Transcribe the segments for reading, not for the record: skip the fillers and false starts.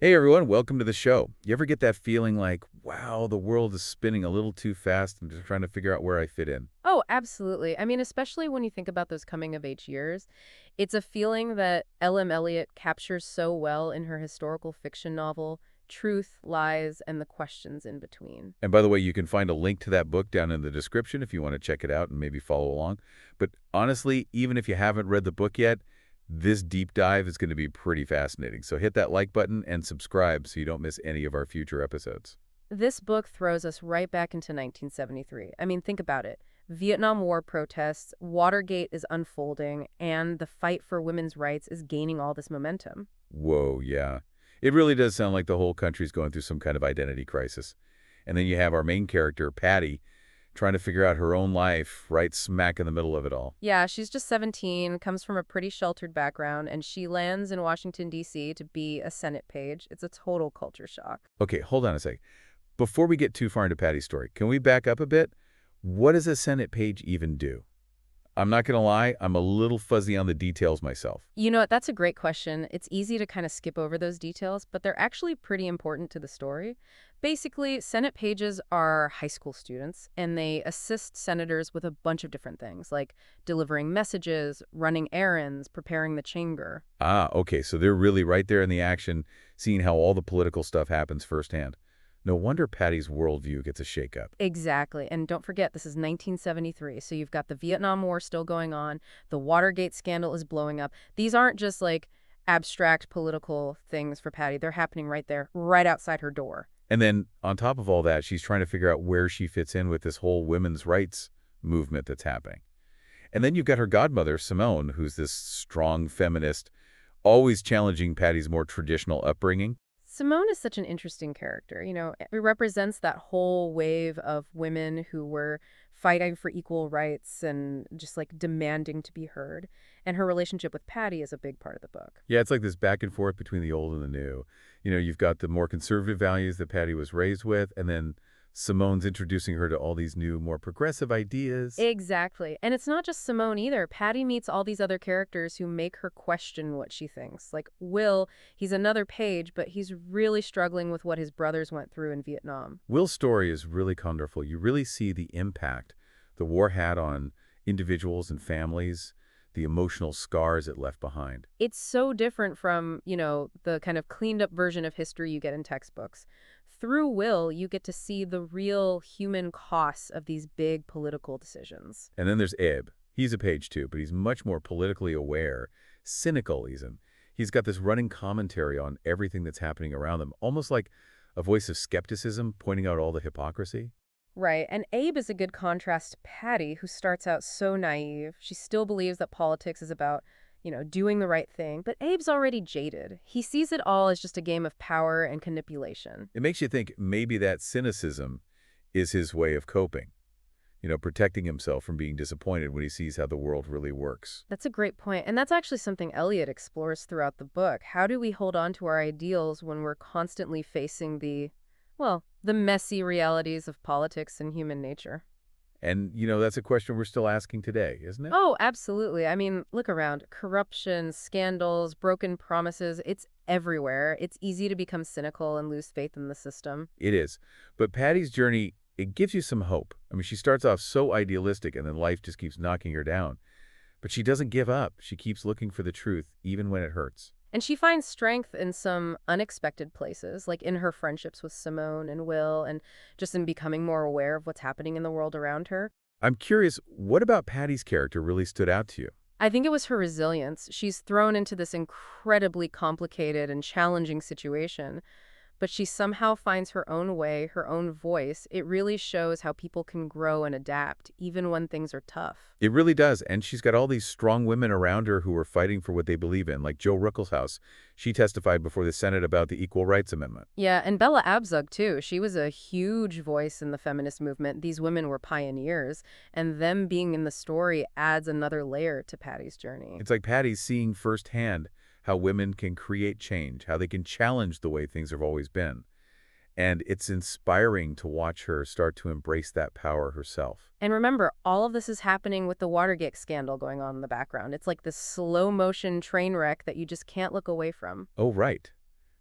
Hey everyone, welcome to the show. You ever get that feeling like, wow, the world is spinning a little too fast and just trying to figure out where I fit in? Oh, absolutely. I mean, especially when you think about those coming of age years, it's a feeling that L.M. Eliot captures so well in her historical fiction novel, Truth, Lies, and the Questions in Between. And by the way, you can find a link to that book down in the description if you want to check it out and maybe follow along. But honestly, even if you haven't read the book yet, this deep dive is going to be pretty fascinating. So hit that like button and subscribe so you don't miss any of our future episodes. This book throws us right back into 1973. I mean, think about it. Vietnam War protests, Watergate is unfolding, and the fight for women's rights is gaining all this momentum. Whoa, yeah. It really does sound like the whole country's going through some kind of identity crisis. And then you have our main character, Patty, trying to figure out her own life right smack in the middle of it all. Yeah, she's just 17, comes from a pretty sheltered background, and she lands in Washington, D.C. to be a Senate page. It's a total culture shock. Okay, hold on a sec. Before we get too far into Patty's story, can we back up a bit? What does a Senate page even do? I'm not going to lie, I'm a little fuzzy on the details myself. You know what? That's a great question. It's easy to kind of skip over those details, but they're actually pretty important to the story. Basically, Senate pages are high school students, and they assist senators with a bunch of different things, like delivering messages, running errands, preparing the chamber. Ah, okay, so they're really right there in the action, seeing how all the political stuff happens firsthand. No wonder Patty's worldview gets a shakeup. Exactly. And don't forget, this is 1973. So you've got the Vietnam War still going on. The Watergate scandal is blowing up. These aren't just like abstract political things for Patty. They're happening right there, right outside her door. And then, on top of all that, she's trying to figure out where she fits in with this whole women's rights movement that's happening. And then you've got her godmother, Simone, who's this strong feminist, always challenging Patty's more traditional upbringing. Simone is such an interesting character. It represents that whole wave of women who were fighting for equal rights and just like demanding to be heard. And her relationship with Patty is a big part of the book. Yeah, it's like this back and forth between the old and the new. You've got the more conservative values that Patty was raised with, and then Simone's introducing her to all these new, more progressive ideas. Exactly. And it's not just Simone either. Patty meets all these other characters who make her question what she thinks. Like Will, he's another page, but he's really struggling with what his brothers went through in Vietnam. Will's story is really colorful. You really see the impact the war had on individuals and families, the emotional scars it left behind. It's so different from, the kind of cleaned up version of history you get in textbooks. Through Will, you get to see the real human costs of these big political decisions. And then there's Ib. He's a page too, but he's much more politically aware, cynical even. He's got this running commentary on everything that's happening around them, almost like a voice of skepticism pointing out all the hypocrisy. Right, and Abe is a good contrast to Patty, who starts out so naive. She still believes that politics is about, doing the right thing, but Abe's already jaded. He sees it all as just a game of power and manipulation. It makes you think maybe that cynicism is his way of coping, protecting himself from being disappointed when he sees how the world really works. That's a great point, and that's actually something Eliot explores throughout the book. How do we hold on to our ideals when we're constantly facing the messy realities of politics and human nature? And, that's a question we're still asking today, isn't it? Oh, absolutely. I mean, look around. Corruption, scandals, broken promises, it's everywhere. It's easy to become cynical and lose faith in the system. It is. But Patty's journey, it gives you some hope. I mean, she starts off so idealistic and then life just keeps knocking her down. But she doesn't give up. She keeps looking for the truth, even when it hurts. And she finds strength in some unexpected places, like in her friendships with Simone and Will, and just in becoming more aware of what's happening in the world around her. I'm curious, what about Patty's character really stood out to you? I think it was her resilience. She's thrown into this incredibly complicated and challenging situation, but she somehow finds her own way, her own voice. It really shows how people can grow and adapt, even when things are tough. It really does. And she's got all these strong women around her who are fighting for what they believe in, like Joe Ruckelshaus. She testified before the Senate about the Equal Rights Amendment. Yeah, and Bella Abzug, too. She was a huge voice in the feminist movement. These women were pioneers, and them being in the story adds another layer to Patty's journey. It's like Patty's seeing firsthand how women can create change, how they can challenge the way things have always been. And it's inspiring to watch her start to embrace that power herself. And remember, all of this is happening with the Watergate scandal going on in the background. It's like this slow motion train wreck that you just can't look away from. Oh, right.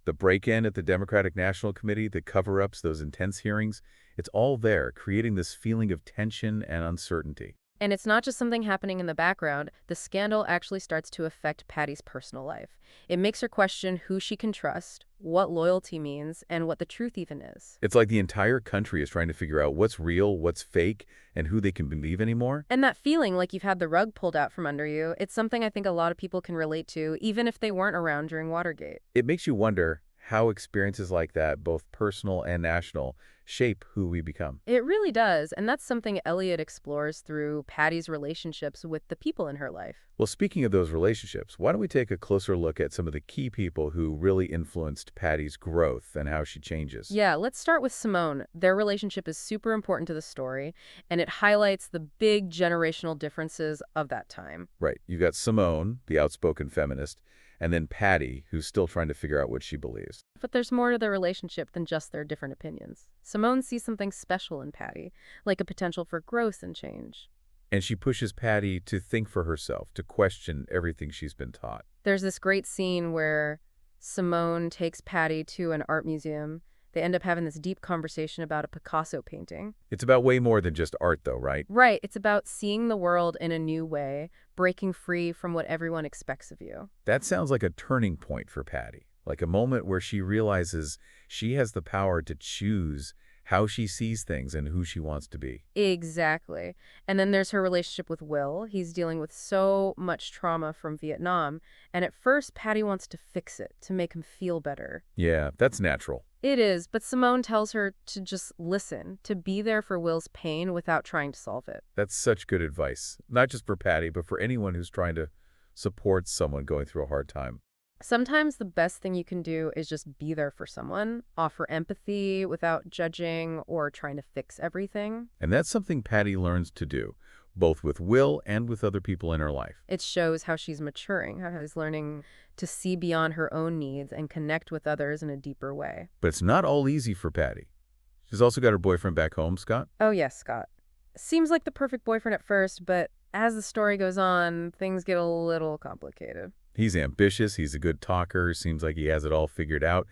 The break-in at the Democratic National Committee, the cover-ups, those intense hearings, it's all there, creating this feeling of tension and uncertainty. And it's not just something happening in the background. The scandal actually starts to affect Patty's personal life. It makes her question who she can trust, what loyalty means, and what the truth even is. It's like the entire country is trying to figure out what's real, what's fake, and who they can believe anymore. And that feeling like you've had the rug pulled out from under you, it's something I think a lot of people can relate to, even if they weren't around during Watergate. It makes you wonder how experiences like that, both personal and national, shape who we become. It really does, and that's something Elliot explores through Patty's relationships with the people in her life. Well, speaking of those relationships, why don't we take a closer look at some of the key people who really influenced Patty's growth and how she changes? Yeah, let's start with Simone. Their relationship is super important to the story, and it highlights the big generational differences of that time. Right. You got Simone, the outspoken feminist, and then Patty, who's still trying to figure out what she believes. But there's more to their relationship than just their different opinions. Simone sees something special in Patty, like a potential for growth and change. And she pushes Patty to think for herself, to question everything she's been taught. There's this great scene where Simone takes Patty to an art museum. They end up having this deep conversation about a Picasso painting. It's about way more than just art, though, right? Right, it's about seeing the world in a new way, breaking free from what everyone expects of you. That sounds like a turning point for Patty, like a moment where she realizes she has the power to choose how she sees things and who she wants to be. Exactly. And then there's her relationship with Will. He's dealing with so much trauma from Vietnam, and at first Patty wants to fix it, to make him feel better. Yeah, that's natural. It is, but Simone tells her to just listen, to be there for Will's pain without trying to solve it. That's such good advice, not just for Patty, but for anyone who's trying to support someone going through a hard time. Sometimes the best thing you can do is just be there for someone, offer empathy without judging or trying to fix everything. And that's something Patty learns to do, both with Will and with other people in her life. It shows how she's maturing, how she's learning to see beyond her own needs and connect with others in a deeper way. But it's not all easy for Patty. She's also got her boyfriend back home, Scott. Oh, yes, Scott. Seems like the perfect boyfriend at first, but as the story goes on, things get a little complicated. He's ambitious, he's a good talker, seems like he has it all figured out.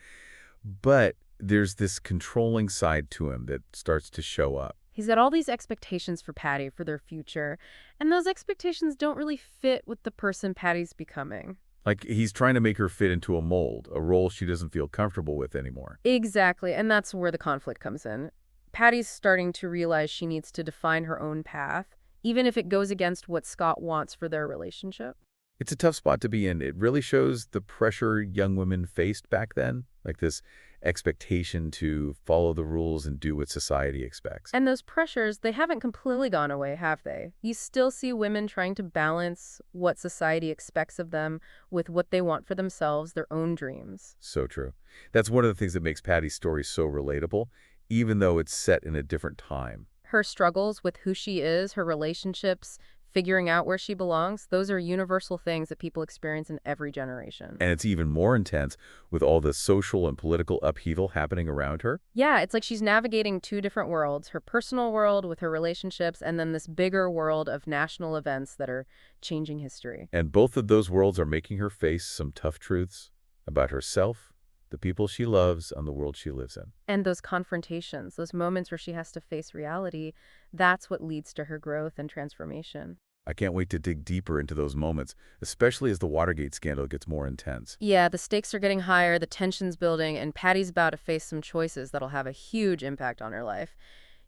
But there's this controlling side to him that starts to show up. He's got all these expectations for Patty, for their future, and those expectations don't really fit with the person Patty's becoming. Like he's trying to make her fit into a mold, a role she doesn't feel comfortable with anymore. Exactly, and that's where the conflict comes in. Patty's starting to realize she needs to define her own path, even if it goes against what Scott wants for their relationship. It's a tough spot to be in. It really shows the pressure young women faced back then, like this expectation to follow the rules and do what society expects. And those pressures, they haven't completely gone away, have they? You still see women trying to balance what society expects of them with what they want for themselves, their own dreams. So true. That's one of the things that makes Patty's story so relatable, even though it's set in a different time. Her struggles with who she is, her relationships, figuring out where she belongs, those are universal things that people experience in every generation. And it's even more intense with all the social and political upheaval happening around her. Yeah, it's like she's navigating two different worlds, her personal world with her relationships, and then this bigger world of national events that are changing history. And both of those worlds are making her face some tough truths about herself, the people she loves, and the world she lives in. And those confrontations, those moments where she has to face reality, that's what leads to her growth and transformation. I can't wait to dig deeper into those moments, especially as the Watergate scandal gets more intense. Yeah, the stakes are getting higher, the tension's building, and Patty's about to face some choices that'll have a huge impact on her life.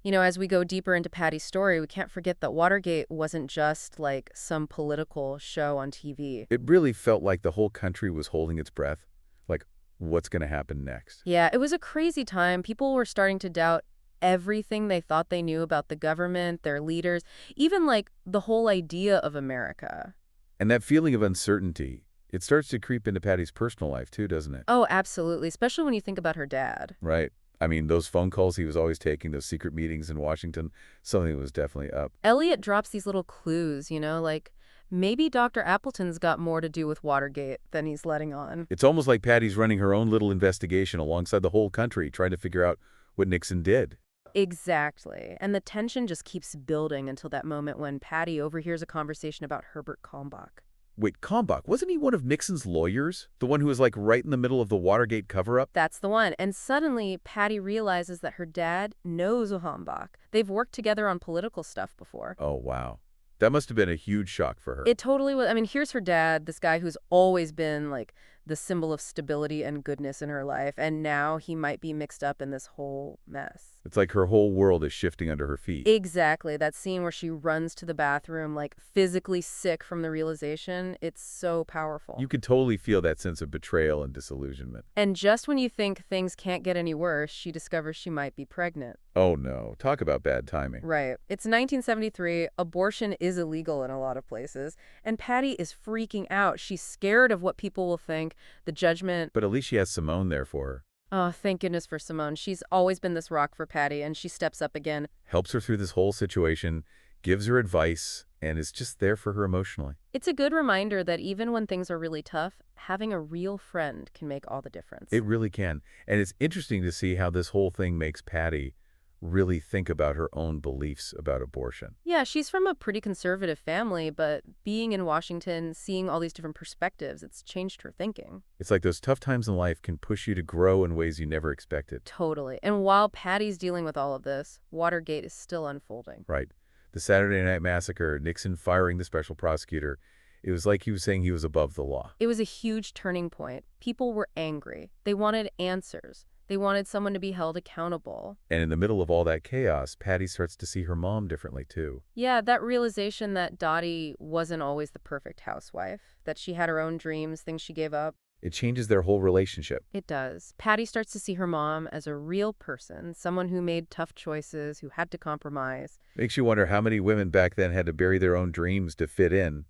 You know, as we go deeper into Patty's story, we can't forget that Watergate wasn't just like some political show on TV. It really felt like the whole country was holding its breath, like what's going to happen next. Yeah, it was a crazy time. People were starting to doubt everything they thought they knew about the government, their leaders, even like the whole idea of America. And that feeling of uncertainty, it starts to creep into Patty's personal life too, doesn't it? Oh, absolutely, especially when you think about her dad. Right. I mean, those phone calls he was always taking, those secret meetings in Washington, something was definitely up. Elliot drops these little clues, you know, like maybe Dr. Appleton's got more to do with Watergate than he's letting on. It's almost like Patty's running her own little investigation alongside the whole country, trying to figure out what Nixon did. Exactly. And the tension just keeps building until that moment when Patty overhears a conversation about Herbert Kalmbach. Wait, Kalmbach, wasn't he one of Nixon's lawyers? The one who was like right in the middle of the Watergate cover-up? That's the one. And suddenly, Patty realizes that her dad knows Hombach. They've worked together on political stuff before. Oh, wow. That must have been a huge shock for her. It totally was. I mean, here's her dad, this guy who's always been like the symbol of stability and goodness in her life, and now he might be mixed up in this whole mess. It's like her whole world is shifting under her feet. Exactly. That scene where she runs to the bathroom, like physically sick from the realization, it's so powerful. You could totally feel that sense of betrayal and disillusionment. And just when you think things can't get any worse, she discovers she might be pregnant. Oh no, talk about bad timing. Right. It's 1973. Abortion is illegal in a lot of places. And Patty is freaking out. She's scared of what people will think, the judgment. But at least she has Simone there for her. Oh, thank goodness for Simone. She's always been this rock for Patty, and she steps up again. Helps her through this whole situation, gives her advice, and is just there for her emotionally. It's a good reminder that even when things are really tough, having a real friend can make all the difference. It really can. And it's interesting to see how this whole thing makes Patty really think about her own beliefs about abortion. Yeah, she's from a pretty conservative family, but being in Washington, seeing all these different perspectives, it's changed her thinking. It's like those tough times in life can push you to grow in ways you never expected. Totally. And while Patty's dealing with all of this, Watergate is still unfolding. Right. The Saturday Night Massacre, Nixon firing the special prosecutor, it was like he was saying he was above the law. It was a huge turning point. People were angry. They wanted answers. They wanted someone to be held accountable. And in the middle of all that chaos, Patty starts to see her mom differently, too. Yeah, that realization that Dottie wasn't always the perfect housewife, that she had her own dreams, things she gave up. It changes their whole relationship. It does. Patty starts to see her mom as a real person, someone who made tough choices, who had to compromise. Makes you wonder how many women back then had to bury their own dreams to fit in,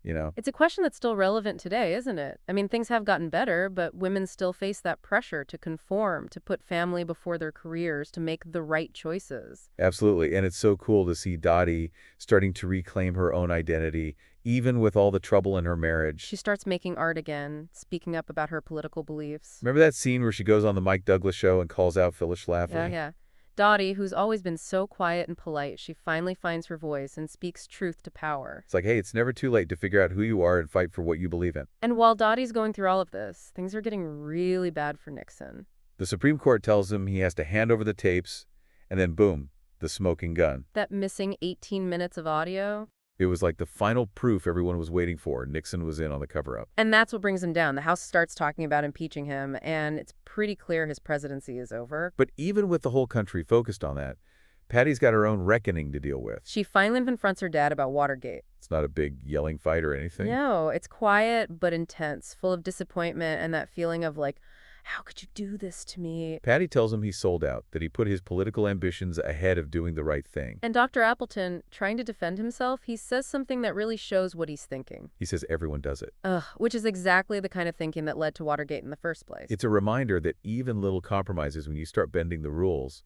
you know? It's a question that's still relevant today, isn't it? I mean, things have gotten better, but women still face that pressure to conform, to put family before their careers, to make the right choices. Absolutely. And it's so cool to see Dottie starting to reclaim her own identity, even with all the trouble in her marriage. She starts making art again, speaking up about her political beliefs. Remember that scene where she goes on the Mike Douglas show and calls out Phyllis Schlafly? Yeah. Dottie, who's always been so quiet and polite, she finally finds her voice and speaks truth to power. It's like, hey, it's never too late to figure out who you are and fight for what you believe in. And while Dottie's going through all of this, things are getting really bad for Nixon. The Supreme Court tells him he has to hand over the tapes, and then boom, the smoking gun. That missing 18 minutes of audio? It was like the final proof everyone was waiting for. Nixon was in on the cover-up. And that's what brings him down. The House starts talking about impeaching him, and it's pretty clear his presidency is over. But even with the whole country focused on that, Patty's got her own reckoning to deal with. She finally confronts her dad about Watergate. It's not a big yelling fight or anything. No, it's quiet but intense, full of disappointment and that feeling of like, how could you do this to me? Patty tells him he's sold out, that he put his political ambitions ahead of doing the right thing. And Dr. Appleton, trying to defend himself, he says something that really shows what he's thinking. He says everyone does it. Which is exactly the kind of thinking that led to Watergate in the first place. It's a reminder that even little compromises, when you start bending the rules,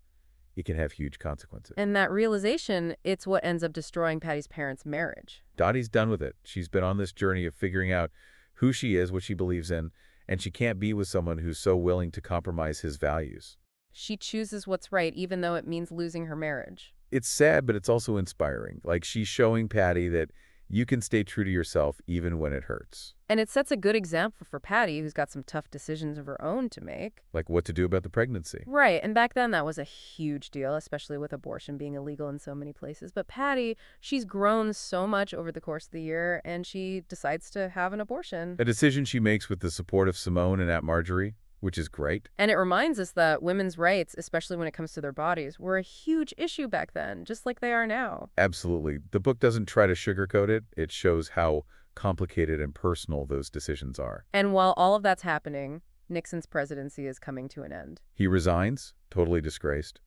it can have huge consequences. And that realization, it's what ends up destroying Patty's parents' marriage. Dottie's done with it. She's been on this journey of figuring out who she is, what she believes in, and she can't be with someone who's so willing to compromise his values. She chooses what's right, even though it means losing her marriage. It's sad, but it's also inspiring. Like, she's showing Patty that you can stay true to yourself even when it hurts. And it sets a good example for Patty, who's got some tough decisions of her own to make. Like what to do about the pregnancy. Right, and back then that was a huge deal, especially with abortion being illegal in so many places. But Patty, she's grown so much over the course of the year, and she decides to have an abortion. A decision she makes with the support of Simone and Aunt Marjorie, which is great. And it reminds us that women's rights, especially when it comes to their bodies, were a huge issue back then, just like they are now. Absolutely. The book doesn't try to sugarcoat it. It shows how complicated and personal those decisions are. And while all of that's happening, Nixon's presidency is coming to an end. He resigns, totally disgraced.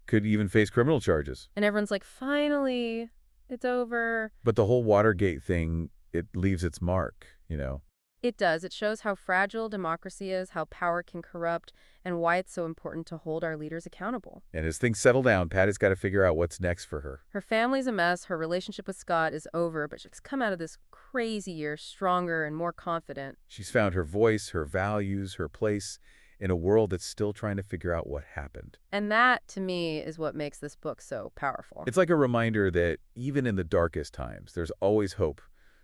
Could even face criminal charges. And everyone's like, finally, it's over. But the whole Watergate thing, it leaves its mark, you know. It does. It shows how fragile democracy is, how power can corrupt, and why it's so important to hold our leaders accountable. And as things settle down, Patty's got to figure out what's next for her. Her family's a mess, her relationship with Scott is over, but she's come out of this crazy year stronger and more confident. She's found her voice, her values, her place in a world that's still trying to figure out what happened. And that, to me, is what makes this book so powerful. It's like a reminder that even in the darkest times, there's always hope.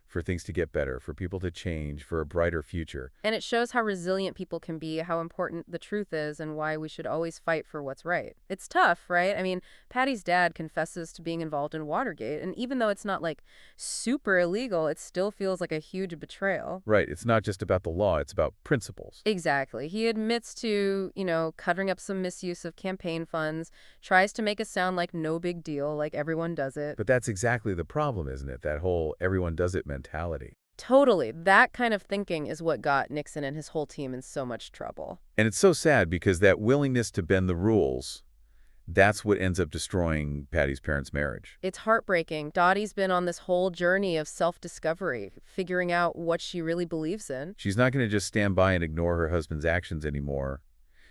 for things to get better, for people to change, for a brighter future. And it shows how resilient people can be, how important the truth is, and why we should always fight for what's right. It's tough, right? I mean, Patty's dad confesses to being involved in Watergate, and even though it's not like super illegal, it still feels like a huge betrayal. Right, it's not just about the law, it's about principles. Exactly. He admits to, covering up some misuse of campaign funds, tries to make it sound like no big deal, like everyone does it. But that's exactly the problem, isn't it? That whole everyone does it mentality. Totally. That kind of thinking is what got Nixon and his whole team in so much trouble. And it's so sad because that willingness to bend the rules, that's what ends up destroying Patty's parents' marriage. It's heartbreaking. Dottie's been on this whole journey of self-discovery, figuring out what she really believes in. She's not going to just stand by and ignore her husband's actions anymore.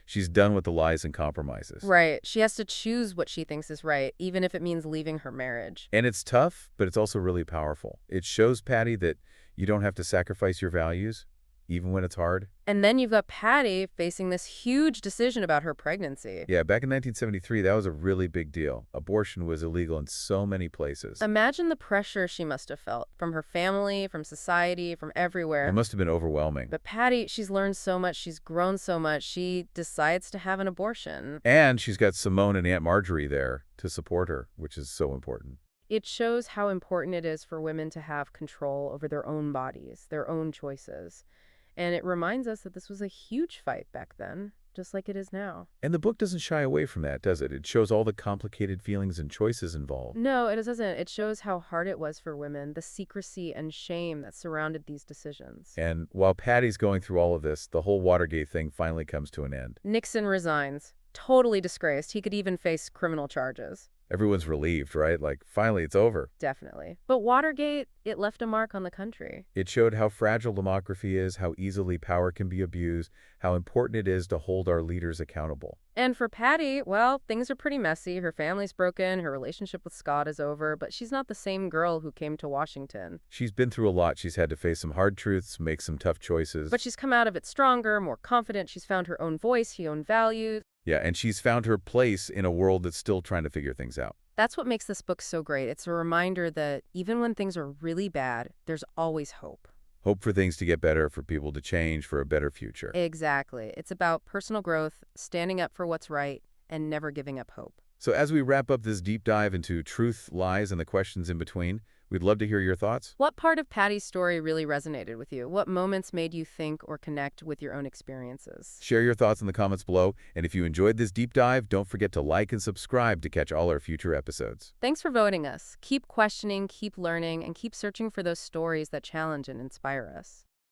She's done with the lies and compromises. Right. She has to choose what she thinks is right, even if it means leaving her marriage. And it's tough, but it's also really powerful. It shows Patty that you don't have to sacrifice your values, even when it's hard. And then you've got Patty facing this huge decision about her pregnancy. Yeah, back in 1973, that was a really big deal. Abortion was illegal in so many places. Imagine the pressure she must have felt from her family, from society, from everywhere. It must have been overwhelming. But Patty, she's learned so much, she's grown so much, she decides to have an abortion. And she's got Simone and Aunt Marjorie there to support her, which is so important. It shows how important it is for women to have control over their own bodies, their own choices. And it reminds us that this was a huge fight back then, just like it is now. And the book doesn't shy away from that, does it? It shows all the complicated feelings and choices involved. No, it doesn't. It shows how hard it was for women, the secrecy and shame that surrounded these decisions. And while Patty's going through all of this, the whole Watergate thing finally comes to an end. Nixon resigns. Totally disgraced. He could even face criminal charges. Everyone's relieved, right? Like, finally, it's over. Definitely. But Watergate, it left a mark on the country. It showed how fragile democracy is, how easily power can be abused, how important it is to hold our leaders accountable. And for Patty, well, things are pretty messy. Her family's broken, her relationship with Scott is over, but she's not the same girl who came to Washington. She's been through a lot. She's had to face some hard truths, make some tough choices. But she's come out of it stronger, more confident. She's found her own voice, her own values. Yeah, and she's found her place in a world that's still trying to figure things out. That's what makes this book so great. It's a reminder that even when things are really bad, there's always hope. Hope for things to get better, for people to change, for a better future. Exactly. It's about personal growth, standing up for what's right, and never giving up hope. So as we wrap up this deep dive into truth, lies, and the questions in between, we'd love to hear your thoughts. What part of Patty's story really resonated with you? What moments made you think or connect with your own experiences? Share your thoughts in the comments below, and if you enjoyed this deep dive, don't forget to like and subscribe to catch all our future episodes. Thanks for voting us. Keep questioning, keep learning, and keep searching for those stories that challenge and inspire us.